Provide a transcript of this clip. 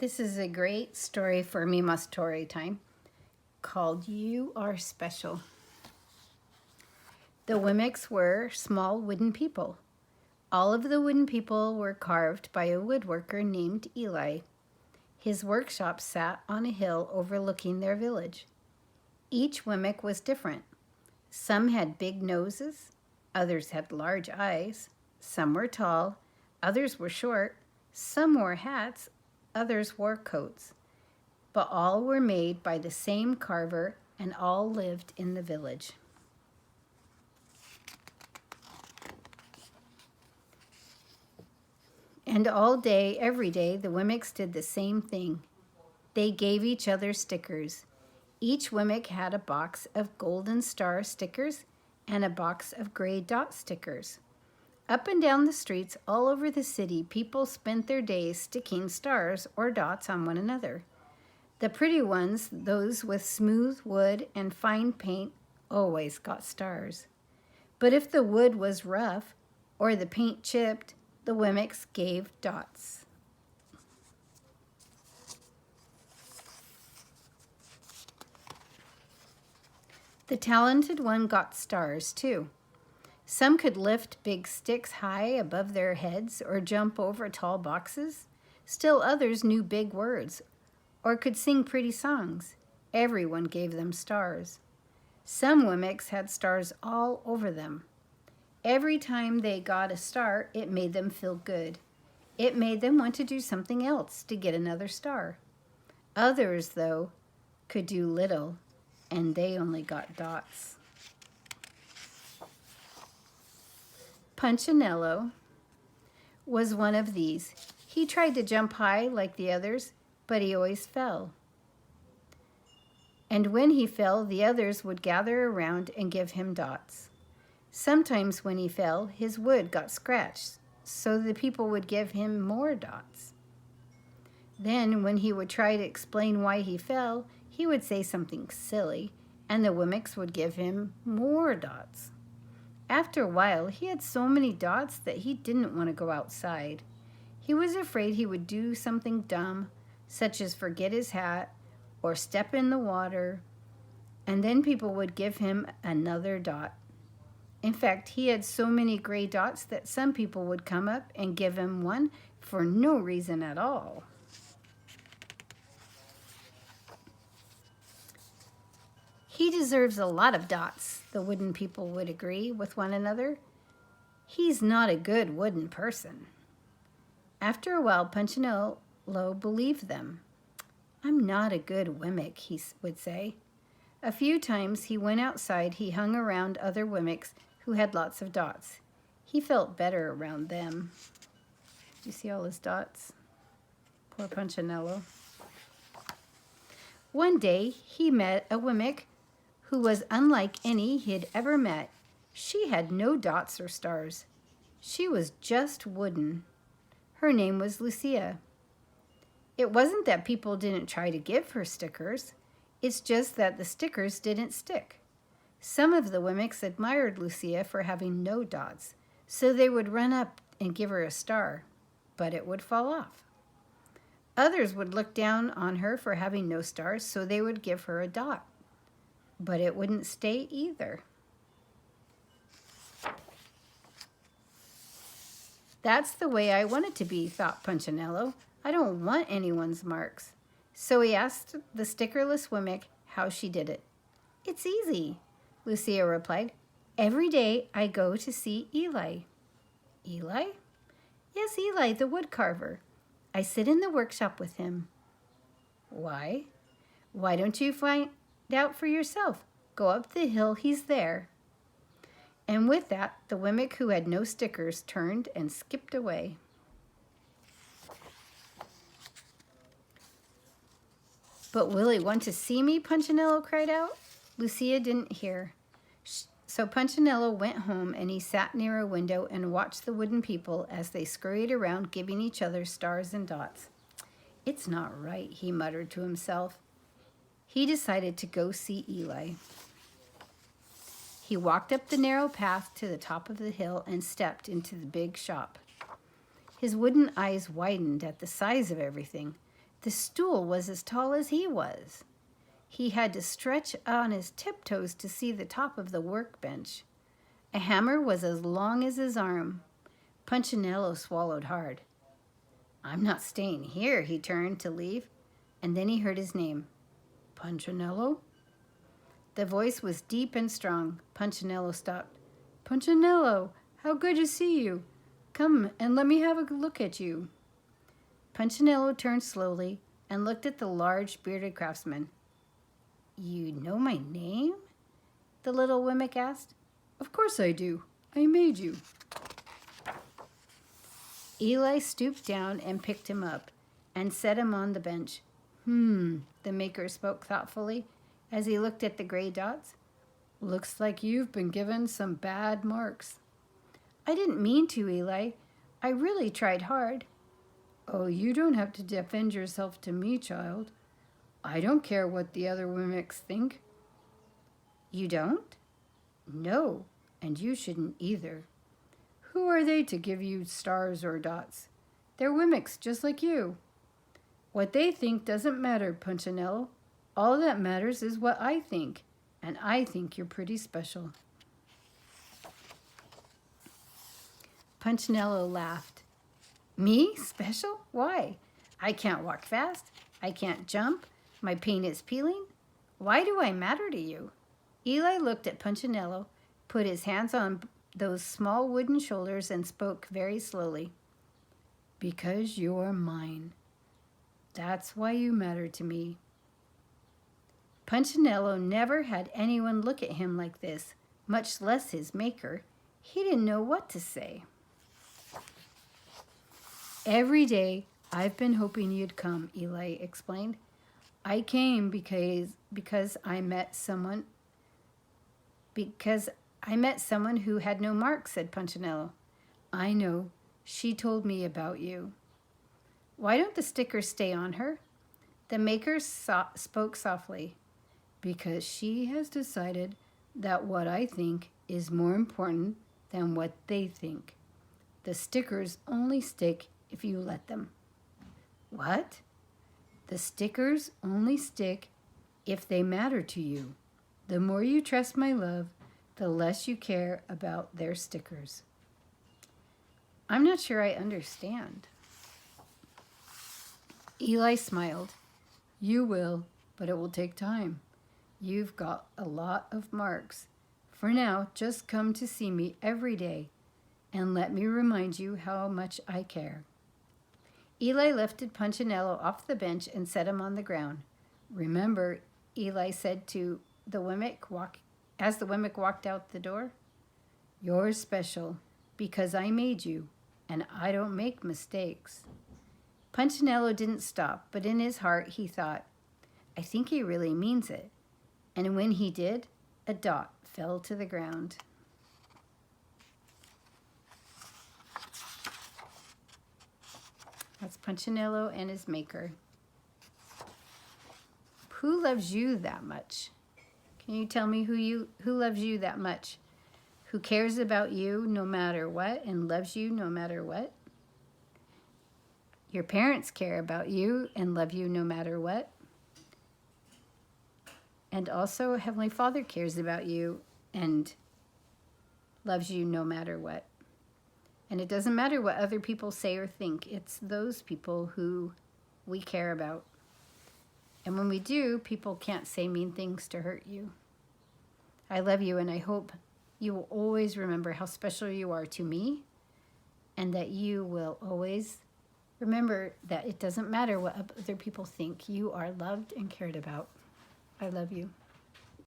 This is a great story for Mima story time called You Are Special. The Wimmicks were small wooden people. All of the wooden people were carved by a woodworker named Eli. His workshop sat on a hill overlooking their village. Each Wimmick was different. Some had big noses, others had large eyes, some were tall, others were short, some wore hats, others wore coats. But all were made by the same carver and all lived in the village. And all day, every day, the Wimmicks did the same thing. They gave each other stickers. Each Wimmick had a box of golden star stickers and a box of gray dot stickers. Up and down the streets all over the city, people spent their days sticking stars or dots on one another. The pretty ones, those with smooth wood and fine paint, always got stars. But if the wood was rough or the paint chipped, the Wimmicks gave dots. The talented one got stars too. Some could lift big sticks high above their heads or jump over tall boxes. Still others knew big words or could sing pretty songs. Everyone gave them stars. Some Wimmicks had stars all over them. Every time they got a star, it made them feel good. It made them want to do something else to get another star. Others, though, could do little, and they only got dots. Punchinello was one of these. He tried to jump high like the others, but he always fell. And when he fell, the others would gather around and give him dots. Sometimes when he fell, his wood got scratched, so the people would give him more dots. Then, when he would try to explain why he fell, he would say something silly, and the Wimmicks would give him more dots. After a while, he had so many dots that he didn't want to go outside. He was afraid he would do something dumb, such as forget his hat or step in the water, and then people would give him another dot. In fact, he had so many gray dots that some people would come up and give him one for no reason at all. He deserves a lot of dots, the wooden people would agree with one another. He's not a good wooden person. After a while, Punchinello believed them. I'm not a good Wimmick, he would say. A few times he went outside, he hung around other Wimmicks who had lots of dots. He felt better around them. Do you see all his dots? Poor Punchinello. One day he met a Wimmick who was unlike any he had ever met. She had no dots or stars. She was just wooden. Her name was Lucia. It wasn't that people didn't try to give her stickers. It's just that the stickers didn't stick. Some of the Wimmicks admired Lucia for having no dots, so they would run up and give her a star, but it would fall off. Others would look down on her for having no stars, so they would give her a dot, but it wouldn't stay either. That's the way I want it to be, thought Punchinello. I don't want anyone's marks. So he asked the stickerless Wimmick how she did it. It's easy, Lucia replied. Every day I go to see Eli. Eli? Yes, Eli, the wood carver. I sit in the workshop with him. Why? Why don't you find out for yourself? Go up the hill, he's there. And with that, the Wimmick who had no stickers turned and skipped away. But will he want to see me? Punchinello cried out. Lucia didn't hear. So Punchinello went home and he sat near a window and watched the wooden people as they scurried around giving each other stars and dots. It's not right, he muttered to himself. He decided to go see Eli. He walked up the narrow path to the top of the hill and stepped into the big shop. His wooden eyes widened at the size of everything. The stool was as tall as he was. He had to stretch on his tiptoes to see the top of the workbench. A hammer was as long as his arm. Punchinello swallowed hard. I'm not staying here, he turned to leave, and then he heard his name. Punchinello? The voice was deep and strong. Punchinello stopped. Punchinello, how good to see you. Come and let me have a look at you. Punchinello turned slowly and looked at the large bearded craftsman. You know my name? The little Wemmick asked. Of course I do. I made you. Eli stooped down and picked him up and set him on the bench. The maker spoke thoughtfully as he looked at the gray dots. Looks like you've been given some bad marks. I didn't mean to, Eli. I really tried hard. Oh, you don't have to defend yourself to me, child. I don't care what the other Wemmicks think. You don't? No, and you shouldn't either. Who are they to give you stars or dots? They're Wemmicks just like you. What they think doesn't matter, Punchinello. All that matters is what I think, and I think you're pretty special. Punchinello laughed. Me? Special? Why? I can't walk fast. I can't jump. My paint is peeling. Why do I matter to you? Eli looked at Punchinello, put his hands on those small wooden shoulders, and spoke very slowly. Because you're mine. That's why you matter to me. Punchinello never had anyone look at him like this, much less his maker. He didn't know what to say. Every day I've been hoping you'd come, Eli explained. I came because I met someone who had no marks, said Punchinello. I know. She told me about you. Why don't the stickers stay on her? The maker spoke softly. Because she has decided that what I think is more important than what they think. The stickers only stick if you let them. What? The stickers only stick if they matter to you. The more you trust my love, the less you care about their stickers. I'm not sure I understand. Eli smiled. You will, but it will take time. You've got a lot of marks. For now, just come to see me every day and let me remind you how much I care. Eli lifted Punchinello off the bench and set him on the ground. Remember, Eli said to the Wemmick as the Wemmick walked out the door, you're special because I made you and I don't make mistakes. Punchinello didn't stop, but in his heart he thought, I think he really means it. And when he did, a dot fell to the ground. That's Punchinello and his maker. Who loves you that much? Can you tell me who loves you that much? Who cares about you no matter what and loves you no matter what? Your parents care about you and love you no matter what. And also, Heavenly Father cares about you and loves you no matter what. And it doesn't matter what other people say or think. It's those people who we care about. And when we do, people can't say mean things to hurt you. I love you, and I hope you will always remember how special you are to me, and that you will always remember that it doesn't matter what other people think. You are loved and cared about. I love you.